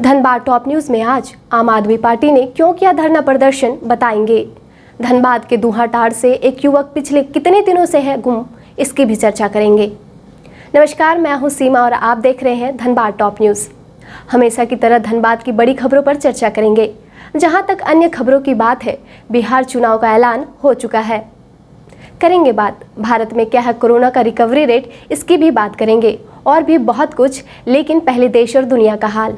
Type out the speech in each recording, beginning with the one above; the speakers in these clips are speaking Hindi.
धनबाद टॉप न्यूज में आज आम आदमी पार्टी ने क्यों किया धरना प्रदर्शन बताएंगे। धनबाद के दूहाटाड़ से एक युवक पिछले कितने दिनों से है गुम, इसकी भी चर्चा करेंगे। नमस्कार, मैं हूं सीमा और आप देख रहे हैं धनबाद टॉप न्यूज। हमेशा की तरह धनबाद की बड़ी खबरों पर चर्चा करेंगे। जहां तक अन्य खबरों की बात है, बिहार चुनाव का ऐलान हो चुका है। करेंगे बात भारत में क्या है कोरोना का रिकवरी रेट, इसकी भी बात करेंगे और भी बहुत कुछ। लेकिन पहले देश और दुनिया का हाल।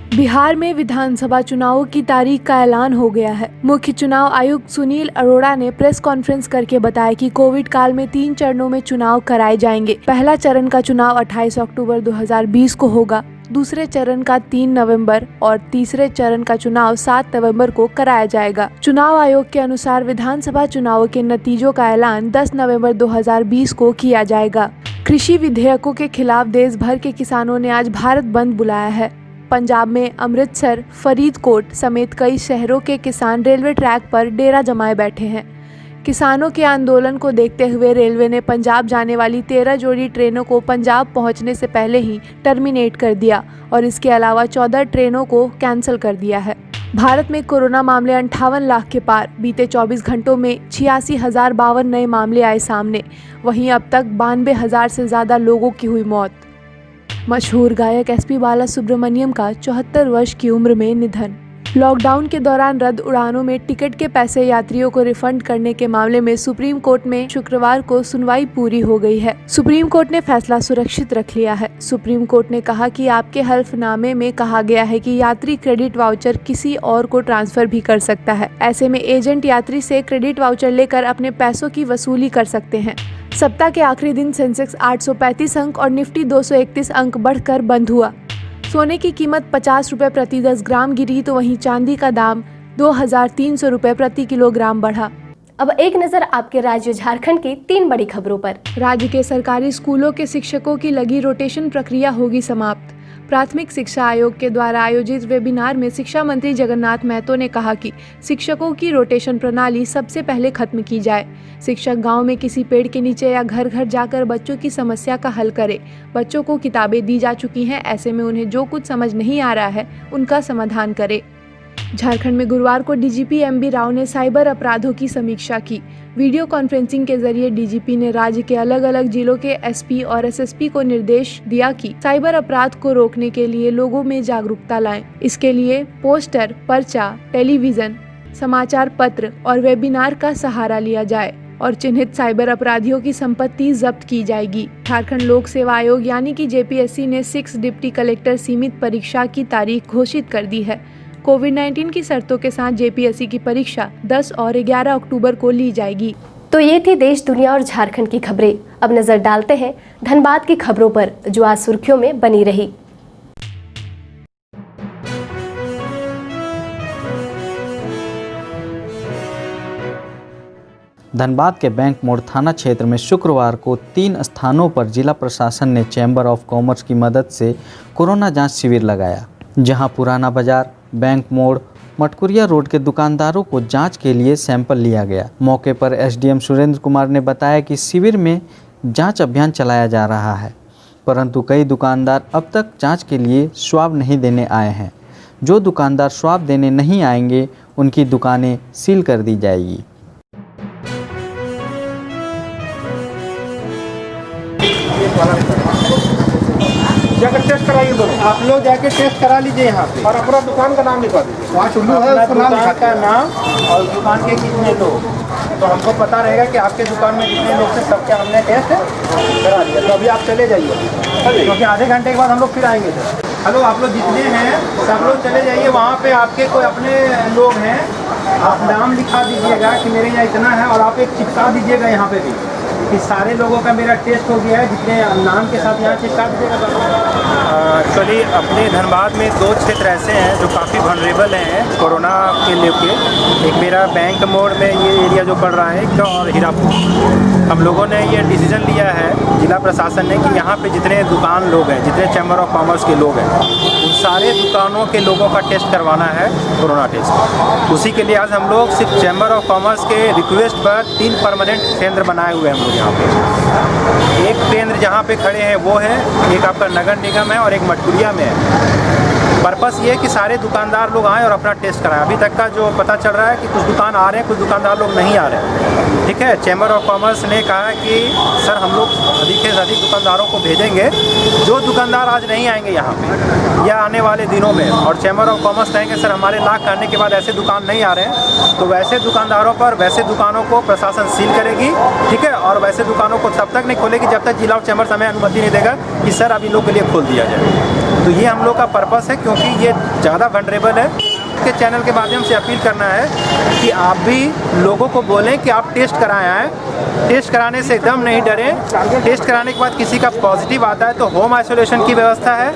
बिहार में विधानसभा चुनावों की तारीख का ऐलान हो गया है। मुख्य चुनाव आयुक्त सुनील अरोड़ा ने प्रेस कॉन्फ्रेंस करके बताया कि कोविड काल में 3 चरणों में चुनाव कराए जाएंगे। पहला चरण का चुनाव 28 अक्टूबर 2020 को होगा, दूसरे चरण का 3 नवंबर और तीसरे चरण का चुनाव 7 नवंबर को कराया जाएगा। चुनाव आयोग के अनुसार विधानसभा चुनावों के नतीजों का ऐलान 10 नवंबर 2020 को किया जाएगा। कृषि विधेयकों के खिलाफ देश भर के किसानों ने आज भारत बंद बुलाया है। पंजाब में अमृतसर, फरीदकोट समेत कई शहरों के किसान रेलवे ट्रैक पर डेरा जमाए बैठे हैं। किसानों के आंदोलन को देखते हुए रेलवे ने पंजाब जाने वाली 13 जोड़ी ट्रेनों को पंजाब पहुंचने से पहले ही टर्मिनेट कर दिया और इसके अलावा 14 ट्रेनों को कैंसिल कर दिया है। भारत में कोरोना मामले 58 लाख के पार। बीते 24 घंटों में 86,052 नए मामले आए सामने। वहीं अब तक 92,000 से ज़्यादा लोगों की हुई मौत। मशहूर गायक एसपी बालासुब्रमण्यम का 74 वर्ष की उम्र में निधन। लॉकडाउन के दौरान रद्द उड़ानों में टिकट के पैसे यात्रियों को रिफंड करने के मामले में सुप्रीम कोर्ट में शुक्रवार को सुनवाई पूरी हो गई है। सुप्रीम कोर्ट ने फैसला सुरक्षित रख लिया है। सुप्रीम कोर्ट ने कहा कि आपके हल्फनामे में कहा गया है कि यात्री क्रेडिट वाउचर किसी और को ट्रांसफर भी कर सकता है। ऐसे में एजेंट यात्री से क्रेडिट वाउचर लेकर अपने पैसों की वसूली कर सकते हैं। सप्ताह के आखिरी दिन सेंसेक्स 835 अंक और निफ्टी 231 अंक बढ़कर बंद हुआ। सोने की कीमत 50 रुपये प्रति 10 ग्राम गिरी, तो वहीं चांदी का दाम 2,300 रुपये प्रति किलोग्राम बढ़ा। अब एक नजर आपके राज्य झारखंड की 3 बड़ी खबरों पर। राज्य के सरकारी स्कूलों के शिक्षकों की लगी रोटेशन प्रक्रिया होगी समाप्त। प्राथमिक शिक्षा आयोग के द्वारा आयोजित वेबिनार में शिक्षा मंत्री जगन्नाथ महतो ने कहा कि शिक्षकों की रोटेशन प्रणाली सबसे पहले खत्म की जाए। शिक्षक गांव में किसी पेड़ के नीचे या घर घर जाकर बच्चों की समस्या का हल करे। बच्चों को किताबें दी जा चुकी हैं, ऐसे में उन्हें जो कुछ समझ नहीं आ रहा है उनका समाधान करे। झारखंड में गुरुवार को डीजीपी एमबी राव ने साइबर अपराधों की समीक्षा की। वीडियो कॉन्फ्रेंसिंग के जरिए डीजीपी ने राज्य के अलग अलग जिलों के एसपी और एसएसपी को निर्देश दिया कि साइबर अपराध को रोकने के लिए लोगों में जागरूकता लाएं। इसके लिए पोस्टर, पर्चा, टेलीविजन, समाचार पत्र और वेबिनार का सहारा लिया जाए और चिन्हित साइबर अपराधियों की संपत्ति जब्त की जाएगी। झारखंड लोक सेवा आयोग यानी कि जेपीएससी ने 6 डिप्टी कलेक्टर सीमित परीक्षा की तारीख घोषित कर दी है। कोविड-19 की शर्तों के साथ जेपीएससी की परीक्षा 10 और 11 अक्टूबर को ली जाएगी। तो ये थी देश, दुनिया और झारखंड की खबरें। अब नजर डालते हैं धनबाद की खबरों पर, जो आज सुर्खियों में बनी रही। धनबाद के बैंक मोड़ थाना क्षेत्र में शुक्रवार को 3 स्थानों पर जिला प्रशासन ने चैम्बर ऑफ कॉमर्स की मदद से कोरोना जांच शिविर लगाया, जहां पुराना बाजार, बैंक मोड़, मटकुरिया रोड के दुकानदारों को जांच के लिए सैंपल लिया गया। मौके पर एसडीएम सुरेंद्र कुमार ने बताया कि शिविर में जांच अभियान चलाया जा रहा है, परंतु कई दुकानदार अब तक जांच के लिए स्वाब नहीं देने आए हैं। जो दुकानदार स्वाब देने नहीं आएंगे उनकी दुकानें सील कर दी जाएगी। जाकर टेस्ट कराइए, बोलो आप लोग जाके टेस्ट करा लीजिए यहाँ पे और अपना दुकान का नाम लिखवा दीजिए। वहाँ चुल्लू है, उसका नाम लिखा का नाम और दुकान के कितने लोग, तो हमको पता रहेगा कि आपके दुकान में जितने लोग थे सबके हमने टेस्ट करा दिया। तो अभी आप चले जाइए, क्योंकि आधे घंटे के बाद हम लोग फिर आएंगे सर। हेलो, आप लोग जितने हैं सब लोग चले जाइए। वहाँ पे आपके कोई अपने लोग हैं, आप नाम लिखा दीजिएगा कि मेरे यहाँ इतना है, और आप एक चिपका दीजिएगा यहाँ पे भी कि सारे लोगों का मेरा टेस्ट हो गया है, जितने नाम के साथ यहाँ चिपका दीजिएगा। एक्चुअली अपने धनबाद में 2 क्षेत्र ऐसे हैं जो काफ़ी वनरेबल हैं कोरोना के लेके। एक मेरा बैंक मोड़ में ये एरिया जो पड़ रहा है, और हीरापुर। हम लोगों ने ये डिसीजन लिया है जिला प्रशासन ने कि यहाँ पे जितने दुकान लोग हैं, जितने चैम्बर ऑफ कॉमर्स के लोग हैं, उन सारे दुकानों के लोगों का टेस्ट करवाना है, कोरोना टेस्ट। उसी के लिए आज हम लोग सिर्फ चैम्बर ऑफ कॉमर्स के रिक्वेस्ट पर 3 परमानेंट केंद्र बनाए हुए हैं हम लोग यहाँ पे। एक केंद्र जहाँ पे खड़े हैं वो है, एक आपका नगर निगम है और एक मटकुरिया में है। पर्पस ये है कि सारे दुकानदार लोग आएँ और अपना टेस्ट कराएं। अभी तक का जो पता चल रहा है कि कुछ दुकान आ रहे हैं, कुछ दुकानदार लोग नहीं आ रहे हैं। ठीक है, चैम्बर ऑफ कॉमर्स ने कहा कि सर हम लोग अधिक से अधिक दुकानदारों को भेजेंगे, जो दुकानदार आज नहीं आएंगे यहाँ पे या आने वाले दिनों में, और चैम्बर ऑफ कॉमर्स कहेंगे सर हमारे लॉक करने के बाद ऐसे दुकान नहीं आ रहे हैं, तो वैसे दुकानदारों पर, वैसे दुकानों को प्रशासन सील करेगी। ठीक है, और वैसे दुकानों को तब तक नहीं खोलेगी जब तक जिला और चैम्बर हमें अनुमति नहीं देगा कि सर अब इन लोग के लिए खोल दिया जाए। तो ये हम लोग का पर्पस है, क्योंकि ये ज़्यादा वनरेबल है। के चैनल के माध्यम से अपील करना है कि आप भी लोगों को बोलें कि आप टेस्ट कराएं आएँ। टेस्ट कराने से एकदम नहीं डरें। टेस्ट कराने के बाद किसी का पॉजिटिव आता है तो होम आइसोलेशन की व्यवस्था है।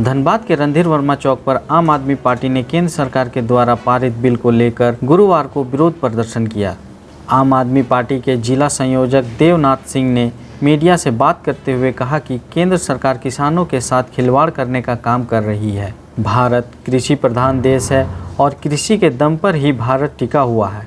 धनबाद के रणधीर वर्मा चौक पर आम आदमी पार्टी ने केंद्र सरकार के द्वारा पारित बिल को लेकर गुरुवार को विरोध प्रदर्शन किया। आम आदमी पार्टी के जिला संयोजक देवनाथ सिंह ने मीडिया से बात करते हुए कहा कि केंद्र सरकार किसानों के साथ खिलवाड़ करने का काम कर रही है। भारत कृषि प्रधान देश है और कृषि के दम पर ही भारत टिका हुआ है।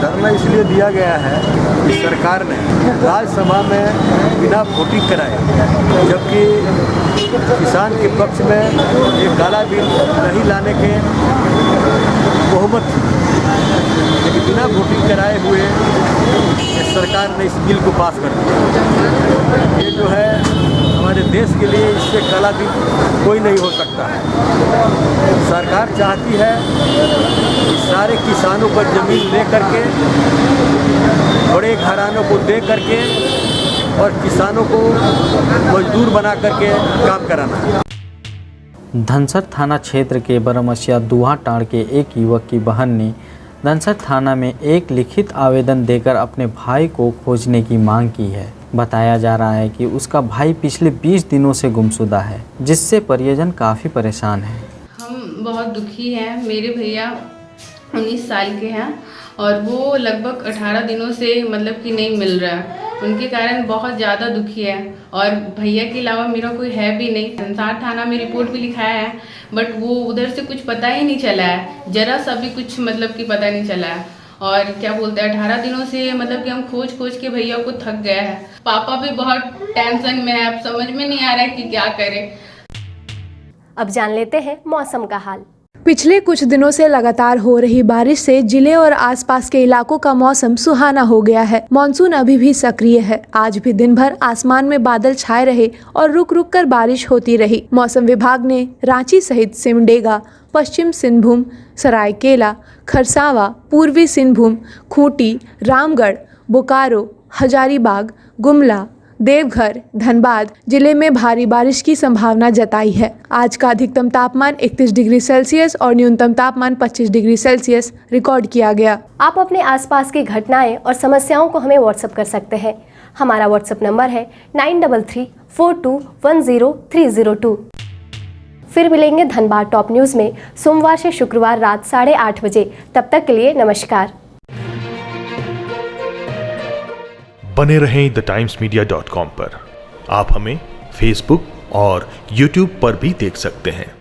धरना इसलिए दिया गया है कि सरकार ने राज्यसभा में बिना वोटिंग कराए, जबकि किसान के पक्ष में ये काला बिल नहीं लाने के बहुमत थी, लेकिन बिना वोटिंग कराए हुए सरकार ने इस बिल को पास कर दिया। ये जो है हमारे देश के लिए इससे काला बिल कोई नहीं हो सकता है। सरकार चाहती है कि सारे किसानों पर ज़मीन ले करके, बड़े घरानों को दे करके और किसानों को मजदूर बना करके काम कराना। धनसर थाना क्षेत्र के बरमसिया दुहाटाड़ के एक युवक की बहन ने धनसर थाना में एक लिखित आवेदन देकर अपने भाई को खोजने की मांग की है। बताया जा रहा है कि उसका भाई पिछले 20 दिनों से गुमशुदा है, जिससे परिजन काफ़ी परेशान हैं। हम बहुत दुखी हैं। मेरे भैया 19 साल के हैं और वो लगभग 18 दिनों से मतलब कि नहीं मिल रहा है। उनके कारण बहुत ज़्यादा दुखी है और भैया के अलावा मेरा कोई है भी नहीं। धनसार थाना में रिपोर्ट भी लिखाया है, बट वो उधर से कुछ पता ही नहीं चला है, जरा सा भी कुछ मतलब कि पता नहीं चला है। और क्या बोलते हैं, 18 दिनों से मतलब कि हम खोज के भैया को थक गया है। पापा भी बहुत टेंशन में है, अब समझ में नहीं आ रहा है कि क्या करें। अब जान लेते हैं मौसम का हाल। पिछले कुछ दिनों से लगातार हो रही बारिश से जिले और आसपास के इलाकों का मौसम सुहाना हो गया है। मानसून अभी भी सक्रिय है। आज भी दिन भर आसमान में बादल छाए रहे और रुक रुक कर बारिश होती रही। मौसम विभाग ने रांची सहित सिमडेगा, पश्चिम सिंहभूम, सरायकेला, खरसावा, पूर्वी सिंहभूम, खूंटी, रामगढ़, बोकारो, हजारीबाग, गुमला, देवघर, धनबाद जिले में भारी बारिश की संभावना जताई है। आज का अधिकतम तापमान 31 डिग्री सेल्सियस और न्यूनतम तापमान 25 डिग्री सेल्सियस रिकॉर्ड किया गया। आप अपने आसपास की घटनाएं और समस्याओं को हमें व्हाट्सएप कर सकते हैं। हमारा व्हाट्सएप नंबर है 9334210302। फिर मिलेंगे धनबाद टॉप न्यूज़ में सोमवार से शुक्रवार रात 8:30 बजे। तब तक के लिए नमस्कार। बने रहें TheTimesMedia.com पर। आप हमें फेसबुक और यूट्यूब पर भी देख सकते हैं।